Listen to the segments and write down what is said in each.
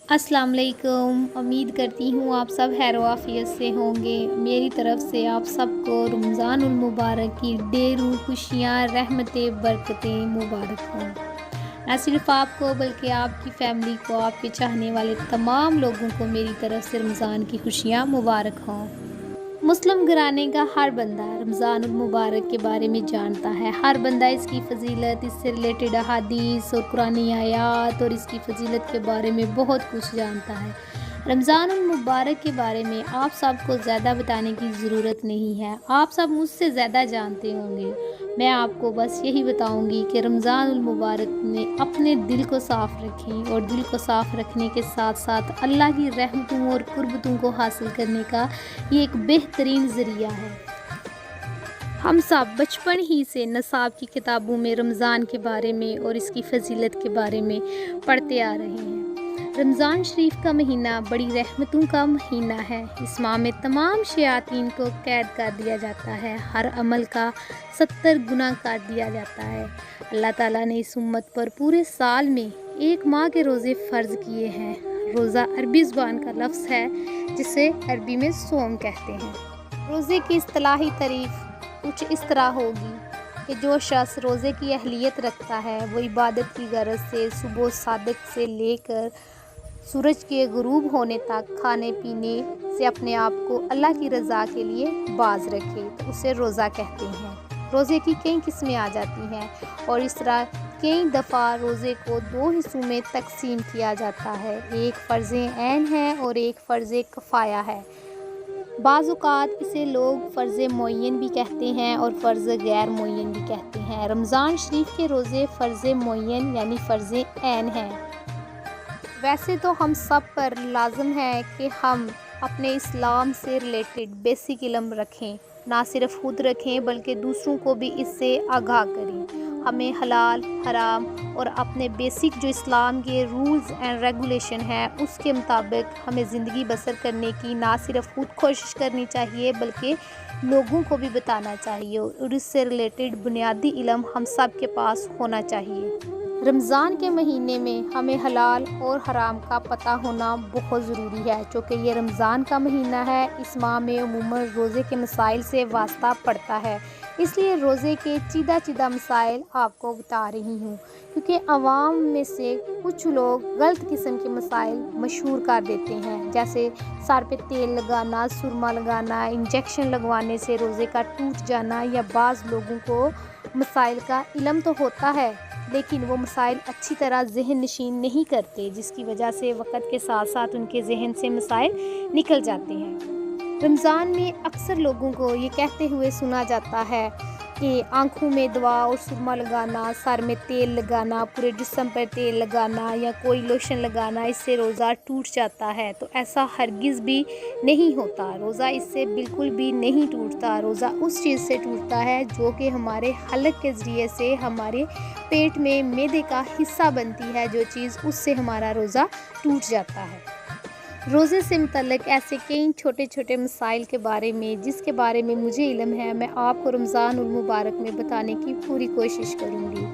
अस्सलाम वालेकुम। उम्मीद करती हूँ आप सब खैर आफियत से होंगे। मेरी तरफ से आप सबको रमज़ानुल मुबारक की ढेरों खुशियाँ, रहमतें, बरकतें मुबारक हों। ना सिर्फ़ आपको बल्कि आपकी फ़ैमिली को, आपके चाहने वाले तमाम लोगों को मेरी तरफ से रमज़ान की खुशियाँ मुबारक हों। मुस्लिम घराने का हर बंदा रमज़ानुल मुबारक के बारे में जानता है। हर बंदा इसकी फ़जीलत, इससे रिलेटेड अहादीस और कुरानी आयात और इसकी फ़जीलत के बारे में बहुत कुछ जानता है। रमज़ानुल मुबारक के बारे में आप सबको ज़्यादा बताने की ज़रूरत नहीं है, आप सब मुझसे ज़्यादा जानते होंगे। मैं आपको बस यही बताऊंगी कि रमज़ानुल मुबारक में अपने दिल को साफ़ रखें और दिल को साफ़ रखने के साथ साथ अल्लाह की रहमतों और कुर्बतों को हासिल करने का ये एक बेहतरीन ज़रिया है। हम सब बचपन ही से नसाब की किताबों में रमज़ान के बारे में और इसकी फ़जीलत के बारे में पढ़ते आ रहे हैं। रमज़ान शरीफ का महीना बड़ी रहमतों का महीना है। इस माह में तमाम शयातीन को कैद कर दिया जाता है, हर अमल का 70 गुना कर दिया जाता है। अल्लाह ताला ने इस उम्मत पर पूरे साल में एक माह के रोज़े फ़र्ज़ किए हैं। रोज़ा अरबी ज़ुबान का लफ्ज़ है जिसे अरबी में सोम कहते हैं। रोज़े की इस्तिलाही तारीफ़ कुछ इस तरह होगी कि जो शख्स रोज़े की अहलियत रखता है वो इबादत की गरज से सुबह सादिक से लेकर सूरज के गुरूब होने तक खाने पीने से अपने आप को अल्लाह की रज़ा के लिए बाज रखे तो उसे रोज़ा कहते हैं। रोज़े की कई किस्में आ जाती हैं और इस तरह कई दफ़ा रोज़े को दो हिस्सों में तकसीम किया जाता है। एक फ़र्ज़ ऐन है और एक फ़र्ज़ कफ़ाया है। बाज़ औक़ात इसे लोग फ़र्ज़ मुअय्यन भी कहते हैं और फ़र्ज़ गैर मुअय्यन भी कहते हैं। रमज़ान शरीफ के रोज़े फ़र्ज़ मुअय्यन यानी फ़र्ज़ ऐन हैं। वैसे तो हम सब पर लाज़िम है कि हम अपने इस्लाम से रिलेटेड बेसिक इल्म रखें, ना सिर्फ खुद रखें बल्कि दूसरों को भी इससे आगाह करें। हमें हलाल, हराम और अपने बेसिक जो इस्लाम के रूल्स एंड रेगुलेशन है उसके मुताबिक हमें ज़िंदगी बसर करने की ना सिर्फ खुद कोशिश करनी चाहिए बल्कि लोगों को भी बताना चाहिए और इससे रिलेटेड बुनियादी इल्म हम सब के पास होना चाहिए। रमज़ान के महीने में हमें हलाल और हराम का पता होना बहुत ज़रूरी है। चूँकि ये रमज़ान का महीना है, इस माह में अमूमन रोज़े के मसाइल से वास्ता पड़ता है, इसलिए रोज़े के चीदा मसाइल आपको बता रही हूँ, क्योंकि आवाम में से कुछ लोग गलत किस्म के मसाइल मशहूर कर देते हैं, जैसे सर पे तेल लगाना, सुरमा लगाना, इंजेक्शन लगवाने से रोज़े का टूट जाना, या बाज़ लोगों को मसाइल का इल्म तो होता है लेकिन वो मसाइल अच्छी तरह ज़हन नशीन नहीं करते, जिसकी वजह से वक़्त के साथ साथ उनके ज़हन से मसाइल निकल जाते हैं। रमज़ान में अक्सर लोगों को ये कहते हुए सुना जाता है कि आँखों में दवा और सुरमा लगाना, सर में तेल लगाना, पूरे जिस्म पर तेल लगाना या कोई लोशन लगाना इससे रोज़ा टूट जाता है। तो ऐसा हरगिज़ भी नहीं होता। रोज़ा इससे बिल्कुल भी नहीं टूटता। रोज़ा उस चीज़ से टूटता है जो कि हमारे हलक के ज़रिए से हमारे पेट में मैदे का हिस्सा बनती है, जो चीज़ उससे हमारा रोज़ा टूट जाता है। रोज़े से मुतल्लिक़ ऐसे कई छोटे छोटे मसाइल के बारे में जिसके बारे में मुझे इल्म है, मैं आपको रमज़ानुल मुबारक में बताने की पूरी कोशिश करूँगी।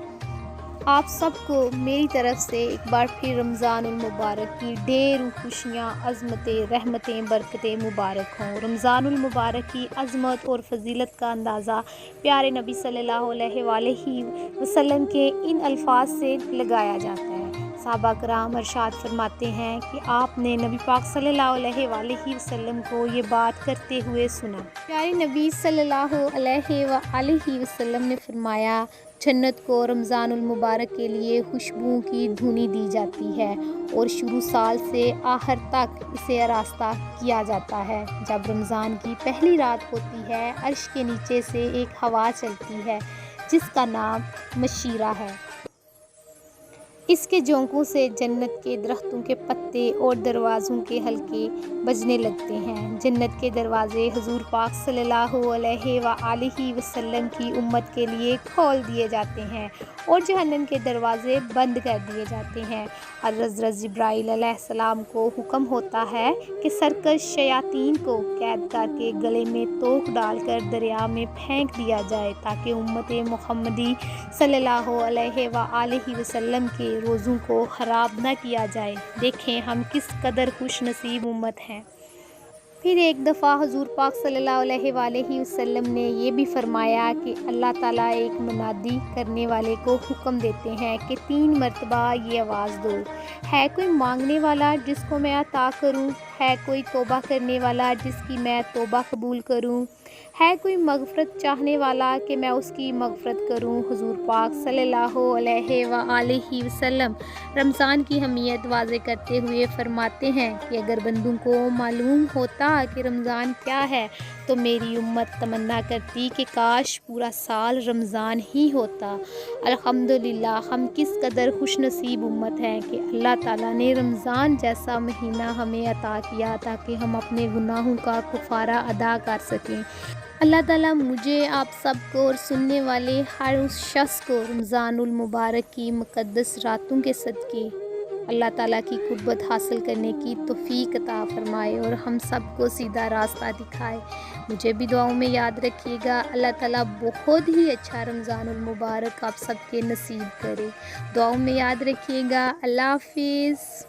आप सबको मेरी तरफ से एक बार फिर रमज़ानुल मुबारक की ढेरों खुशियाँ, अज़मतें, रहमतें, बरकतें मुबारक हों। रमज़ानुल मुबारक की अज़मत और फ़जीलत का अंदाज़ा प्यारे नबी सल्लल्लाहु अलैहि वसल्लम के इन अल्फाज से लगाया जाता है। सहाबा कराम इरशाद फरमाते हैं कि आपने नबी पाक सल्लल्लाहु अलैहि वसल्लम को ये बात करते हुए सुना। प्यारे नबी सल्लल्लाहु अलैहि वसल्लम ने फरमाया, जन्नत को रमज़ानुल मुबारक के लिए खुशबू की धुनी दी जाती है और शुरू साल से आखिर तक इसे आरास्ता किया जाता है। जब रमज़ान की पहली रात होती है, अर्श के नीचे से एक हवा चलती है जिसका नाम मशीरा है। इसके झोंकों से जन्नत के दरख्तों के पत्ते और दरवाज़ों के हल्के बजने लगते हैं। जन्नत के दरवाज़े हुज़ूर पाक सल्लल्लाहु अलैहि वसल्लम की उम्मत के लिए खोल दिए जाते हैं और जहन्नम के दरवाज़े बंद कर दिए जाते हैं। हज़रत जिब्राईल अलैहिस्सलाम को हुक्म होता है कि सरकश शयातीन को कैद करके गले में तोक डालकर दरिया में फेंक दिया जाए ताकि उम्मत मुहम्मदी सल्लल्लाहु अलैहि वसल्लम के روزوں کو خراب نہ کیا جائے۔ دیکھیں ہم کس قدر خوش نصیب امت ہیں۔ پھر ایک دفعہ حضور پاک صلی اللہ علیہ وآلہ وسلم نے یہ بھی فرمایا کہ اللہ تعالیٰ ایک منادی کرنے والے کو حکم دیتے ہیں کہ 3 مرتبہ یہ آواز دو، ہے کوئی مانگنے والا جس کو میں عطا کروں، ہے کوئی توبہ کرنے والا جس کی میں توبہ قبول کروں، ہے کوئی مغفرت چاہنے والا کہ میں اس کی مغفرت کروں۔ حضور پاک صلی اللہ علیہ وآلہ وسلم رمضان کی اہمیت واضح کرتے ہوئے فرماتے ہیں کہ اگر بندوں کو معلوم ہوتا کہ رمضان کیا ہے تو میری امت تمنا کرتی کہ کاش پورا سال رمضان ہی ہوتا۔ الحمدللہ ہم کس قدر خوش نصیب امت ہیں کہ اللہ تعالیٰ نے رمضان جیسا مہینہ ہمیں عطا کیا تاکہ ہم اپنے گناہوں کا کفارہ ادا کر سکیں۔ اللہ تعالیٰ مجھے آپ سب کو اور سننے والے ہر اس شخص کو رمضان المبارک کی مقدس راتوں کے صدقے اللہ تعالیٰ کی قربت حاصل کرنے کی توفیق عطا فرمائے اور ہم سب کو سیدھا راستہ دکھائے۔ مجھے بھی دعاؤں میں یاد رکھیے گا۔ اللہ تعالیٰ بہت ہی اچھا رمضان المبارک آپ سب کے نصیب کرے۔ دعاؤں میں یاد رکھیے گا۔ اللہ حافظ۔